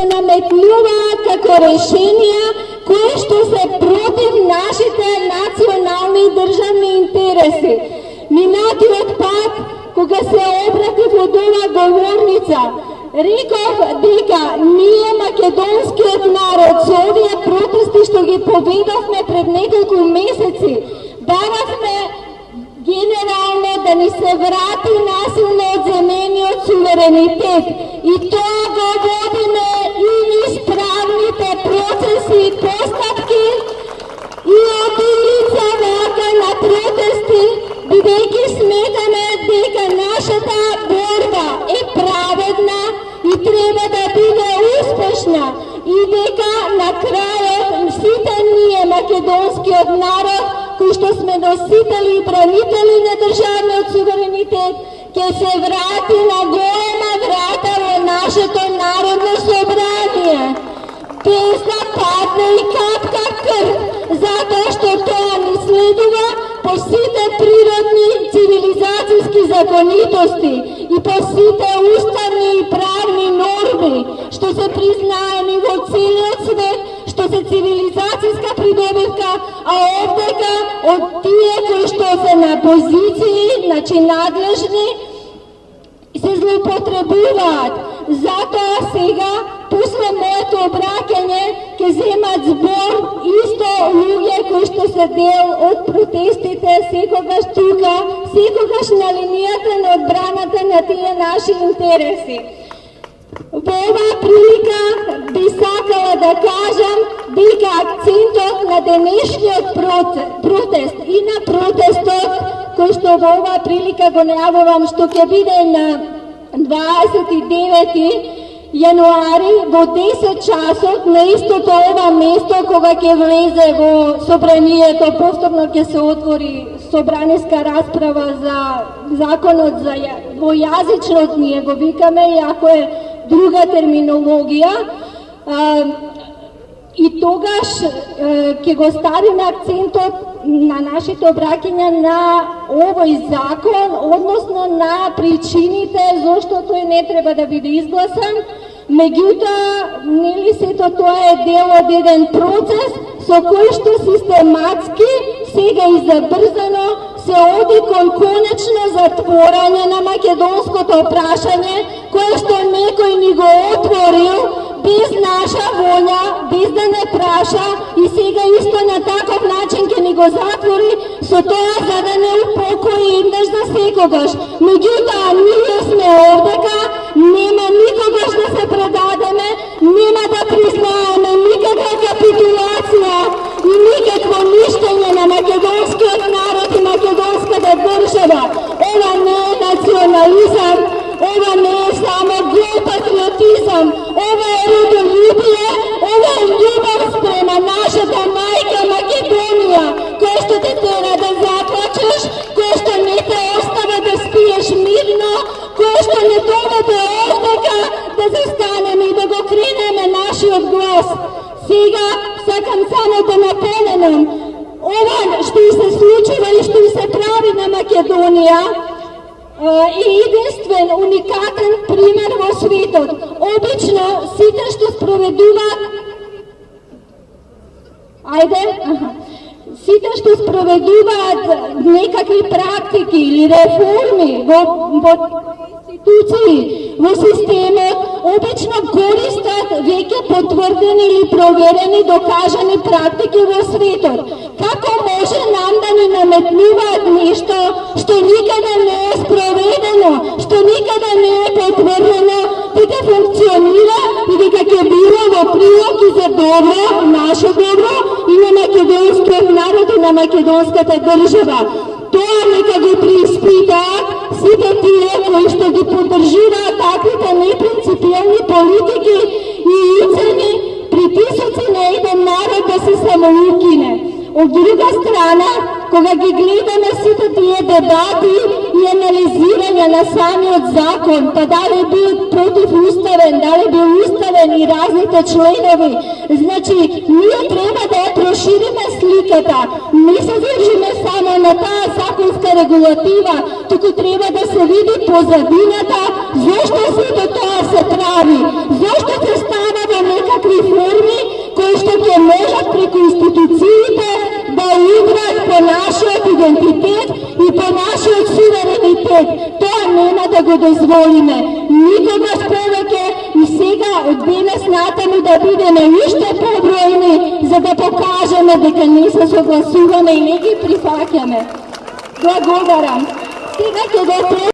наметнуваат како решенија кои што се против нашите национални и државни интереси. Минатиот пат, кога се обратив од ова говорница, реков дека ние, македонскиот народ, со овие протести што ги поведовме пред неколку месеци, баравме генерално да ни се врати насилно одземениот суверенитет. И тоа го водиме и низ правните процеси и постапки и од улица вака на протести, бидејќи сметаме дека нашата борба е праведна и треба да биде успешна и дека на крајот сите ние, македонскиот народ, кои што сме носители и бранители на државниот суверенитет, ќе се врати на голема врата во нашето Народно собрание, без да падне и капка крв, затоа што тоа ни следува по сите природни цивилизацијски законитости и по сите уставни и правни норми, што се признаени во целиот свет, што се цивилизацијска придобивка, а овдека од тие кои што се на позиции, значи надлежни, се злоупотребуваат. Затоа сега, после моето обраќање, ќе земат збор исто луѓе кои што се дел од протестите, секогаш тука, секогаш на линијата на одбраната на тие наши интереси. Во оваа прилика би сакала да кажам дека акцентот на денешниот протест и на протестот кој што во оваа прилика го најавувам што ќе биде на 29 јануари во 10 часот на истото ова место кога ќе влезе во собранието, повторно ќе се отвори собраниска расправа за законот за во јазичност, ние го викаме, иако е друга терминологија, и тогаш ќе го ставиме акцентот на нашите обраќања на овој закон, односно на причините зошто тој не треба да биде изгласан. Меѓутоа, нели сето тоа е дел од еден процес со кој што систематски, сега и забрзано, се оди кон конечно затворање на македонското прашање, кое што некој ни го отворил без наша волја, без да не праша, и сега исто на таков начин ќе ни го затвори, со тоа за да не упокои еднаш за секогаш. Меѓутоа, ние сме овдека, нема никогаш да се предадеме, нема да признаеме никаква капитулација и никакво ништење на македонскиот народ и македонската држава. Ова не е национализам, ова не е само гол патриотизам, ова е родолюбие, ова е љубов спрема нашата мајка Македонија, која што те тера да заплачеш, која што не те остава да спиеш мирно, која што не доведе овдека да застанеме и да го кренеме нашиот глас. Сега сакам само да напоменам, ова што се случува и што се прави на Македонија е единствен, уникатен пример во светот. Обично сите што спроведуваат сите што спроведуваат некакви практики или реформи во институции, во системот, обично користат веќе потврдени или проверени, докажани практики во светот. Како може нам да ни наметнуваат нешто што никаде не е спроведено, што никаде не е потврдено, дека функционира и дека ќе биде во прилог и за добро, наше добро и на македонскиот народ и на македонската држава. Тоа нека ги преиспитаат сите тие кои што ги поддржуваат таквите непринципиелни политики и уцени притисоци на еден народ да се самоукине. Од друга страна, кога ги гледаме сите тие дебати и анализирање на самиот закон, па дали бил противуставен, дали бил уставен и разните членови, значи, ние треба да ја прошириме сликата. Не се држиме само на таа законска регулатива, туку треба да се види позадината, зошто сето тоа се прави, зошто се става во identitet и по нашиот суверенитет. Тоа нема да го дозволиме. Никогаш повеќе и сега од денес натаму да бидеме уште побројни за да покажеме дека не се согласуваме и не ги прифаќаме. Благодарам. Сега ќе го